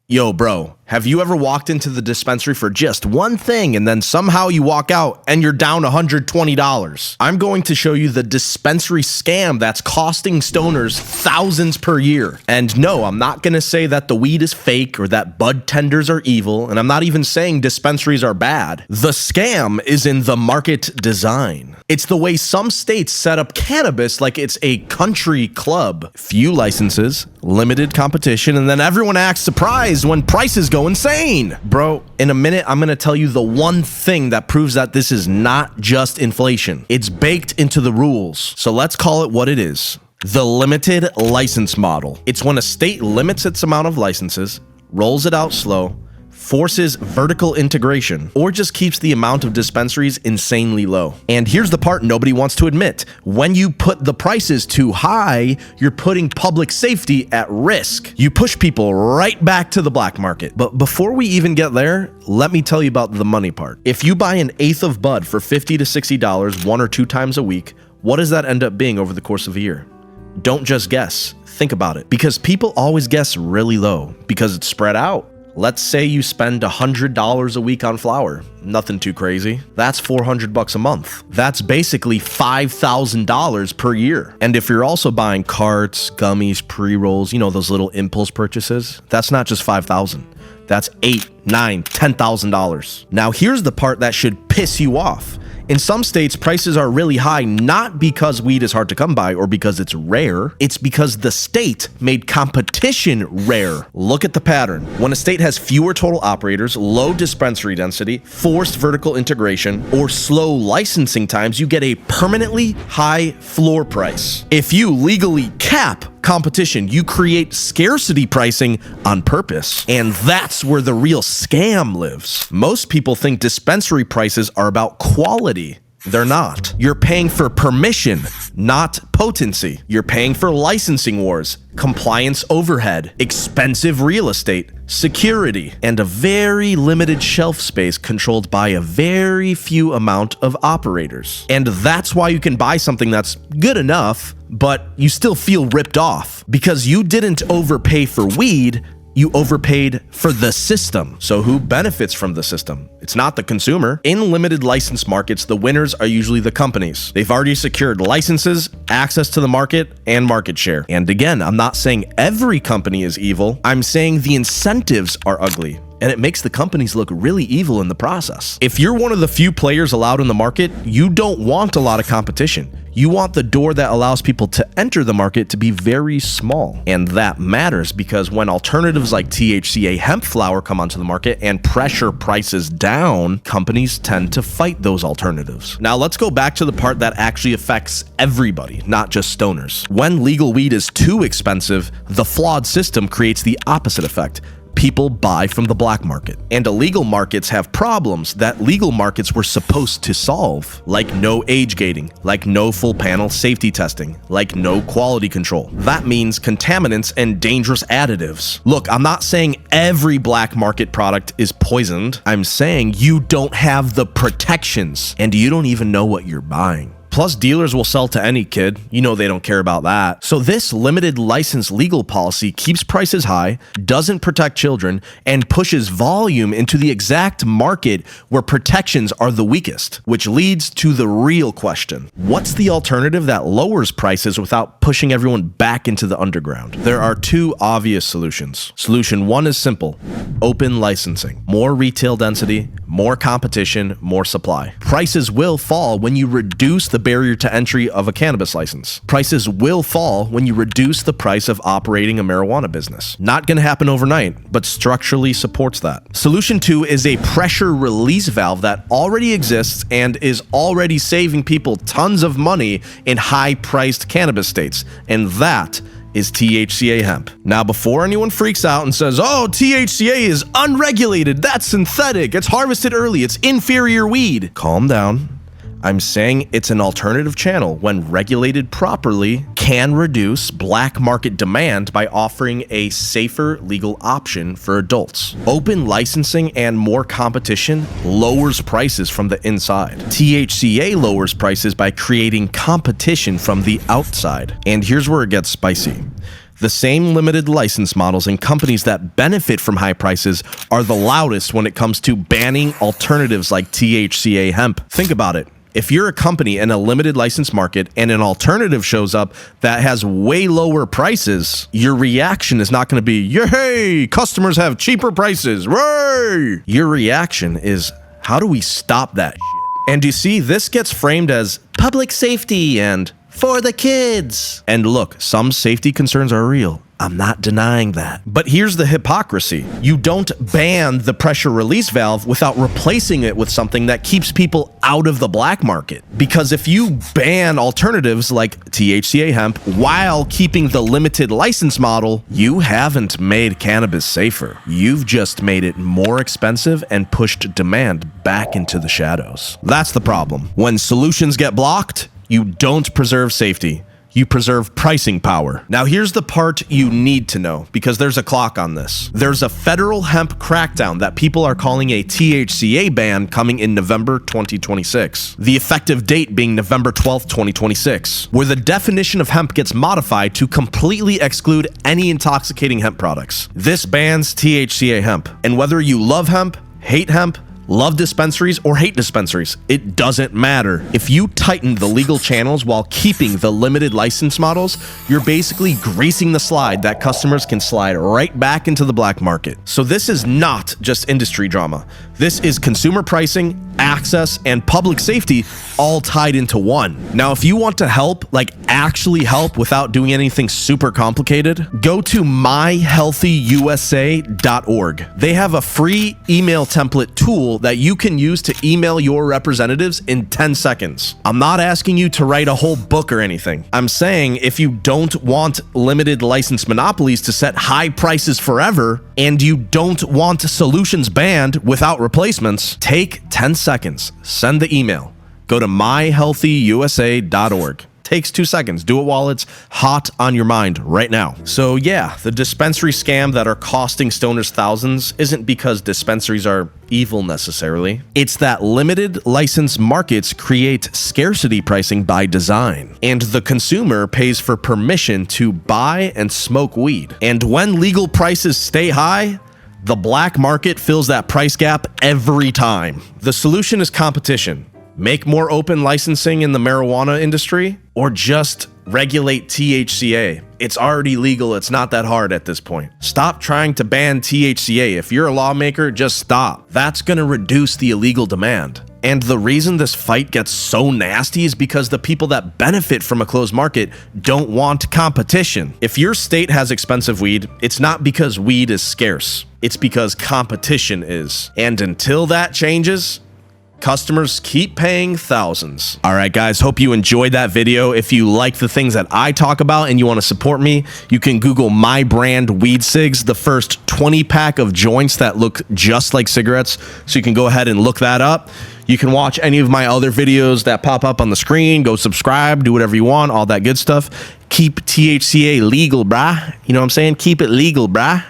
Yo, bro, have you ever walked into the dispensary for just one thing and then somehow you walk out and you're down $120? I'm going to show you the dispensary scam that's costing stoners thousands per year. And no, I'm not going to say that the weed is fake or that bud tenders are evil, and I'm not even saying dispensaries are bad. The scam is in the market design. It's the way some states set up cannabis like it's a country club. Few licenses, limited competition, and then everyone acts surprised when prices go insane. Bro, in a minute, I'm gonna tell you the one thing that proves that this is not just inflation. It's baked into the rules. So let's call it what it is. The limited license model. It's when a state limits its amount of licenses, rolls it out slow, forces vertical integration, or just keeps the amount of dispensaries insanely low. And here's the part nobody wants to admit. When you put the prices too high, you're putting public safety at risk. You push people right back to the black market. But before we even get there, let me tell you about the money part. If you buy an eighth of bud for $50 to $60 1 or 2 times a week, what does that end up being over the course of a year? Don't just guess. Think about it. Because people always guess really low because it's spread out. Let's say you spend $100 a week on flour. Nothing too crazy. That's $400 a month. That's basically $5,000 per year. And if you're also buying carts, gummies, pre-rolls, you know, those little impulse purchases, that's not just $5,000. That's $8,000, $9,000, $10,000. Now here's the part that should piss you off. In some states, prices are really high, not because weed is hard to come by or because it's rare. It's because the state made competition rare. Look at the pattern. When a state has fewer total operators, low dispensary density, forced vertical integration, or slow licensing times, you get a permanently high floor price. If you legally cap competition, you create scarcity pricing on purpose. And that's where the real scam lives. Most people think dispensary prices are about quality. They're not. You're paying for permission, not potency. You're paying for licensing wars, compliance overhead, expensive real estate, security, and a very limited shelf space controlled by a very few amount of operators. And that's why you can buy something that's good enough, but you still feel ripped off because you didn't overpay for weed. You overpaid for the system. So who benefits from the system? It's not the consumer. In limited license markets, the winners are usually the companies. They've already secured licenses, access to the market, and market share. And again, I'm not saying every company is evil. I'm saying the incentives are ugly. And it makes the companies look really evil in the process. If you're one of the few players allowed in the market, you don't want a lot of competition. You want the door that allows people to enter the market to be very small. And that matters because when alternatives like THCA hemp flower come onto the market and pressure prices down, companies tend to fight those alternatives. Now let's go back to the part that actually affects everybody, not just stoners. When legal weed is too expensive, the flawed system creates the opposite effect. People buy from the black market. And illegal markets have problems that legal markets were supposed to solve, like no age gating, like no full panel safety testing, like no quality control. That means contaminants and dangerous additives. Look, I'm not saying every black market product is poisoned. I'm saying you don't have the protections and you don't even know what you're buying. Plus, dealers will sell to any kid. You know they don't care about that. So this limited license legal policy keeps prices high, doesn't protect children, and pushes volume into the exact market where protections are the weakest, which leads to the real question. What's the alternative that lowers prices without pushing everyone back into the underground? There are two obvious solutions. Solution one is simple: open licensing. More retail density, more competition, more supply. Prices will fall when you reduce the barrier to entry of a cannabis license. Prices will fall when you reduce the price of operating a marijuana business. Not gonna happen overnight, but structurally supports that. Solution two is a pressure release valve that already exists and is already saving people tons of money in high-priced cannabis states, and that is THCA hemp. Now, before anyone freaks out and says, oh, THCA is unregulated, that's synthetic, it's harvested early, it's inferior weed, calm down. I'm saying it's an alternative channel when regulated properly can reduce black market demand by offering a safer legal option for adults. Open licensing and more competition lowers prices from the inside. THCA lowers prices by creating competition from the outside. And here's where it gets spicy. The same limited license models and companies that benefit from high prices are the loudest when it comes to banning alternatives like THCA hemp. Think about it. If you're a company in a limited license market and an alternative shows up that has way lower prices, your reaction is not going to be, yay, customers have cheaper prices, way! Your reaction is, how do we stop that shit? And you see, this gets framed as public safety and for the kids. And look, some safety concerns are real. I'm not denying that. But here's the hypocrisy. You don't ban the pressure release valve without replacing it with something that keeps people out of the black market. Because if you ban alternatives like THCA hemp while keeping the limited license model, you haven't made cannabis safer. You've just made it more expensive and pushed demand back into the shadows. That's the problem. When solutions get blocked, you don't preserve safety. You preserve pricing power. Now here's the part you need to know, because there's a clock on this. There's a federal hemp crackdown that people are calling a THCA ban coming in November 2026. The effective date being November 12th, 2026, where the definition of hemp gets modified to completely exclude any intoxicating hemp products. This bans THCA hemp. And whether you love hemp, hate hemp, love dispensaries, or hate dispensaries, it doesn't matter. If you tighten the legal channels while keeping the limited license models, you're basically greasing the slide that customers can slide right back into the black market. So this is not just industry drama. This is consumer pricing, access, and public safety all tied into one. Now, if you want to help, like actually help without doing anything super complicated, go to myhealthyusa.org. They have a free email template tool that you can use to email your representatives in 10 seconds. I'm not asking you to write a whole book or anything. I'm saying if you don't want limited license monopolies to set high prices forever, and you don't want solutions banned without replacements, take 10 seconds, send the email, go to myhealthyusa.org. Takes 2 seconds. Do it while it's hot on your mind right now. So yeah, the dispensary scam that are costing stoners thousands isn't because dispensaries are evil necessarily. It's that limited license markets create scarcity pricing by design, and the consumer pays for permission to buy and smoke weed. And when legal prices stay high, the black market fills that price gap every time. The solution is competition. Make more open licensing in the marijuana industry, or just regulate THCA. It's already legal. It's not that hard at this point. Stop trying to ban THCA. If you're a lawmaker, just stop. That's going to reduce the illegal demand. And the reason this fight gets so nasty is because the people that benefit from a closed market don't want competition. If your state has expensive weed, it's not because weed is scarce. It's because competition is. And until that changes, customers keep paying thousands. All right, guys, hope you enjoyed that video. If you like the things that I talk about and you want to support me, you can Google my brand Weed Cigs, the first 20-pack of joints that look just like cigarettes. So you can go ahead and look that up. You can watch any of my other videos that pop up on the screen. Go subscribe, do whatever you want, all that good stuff. Keep THCA legal, brah. You know what I'm saying? Keep it legal, brah.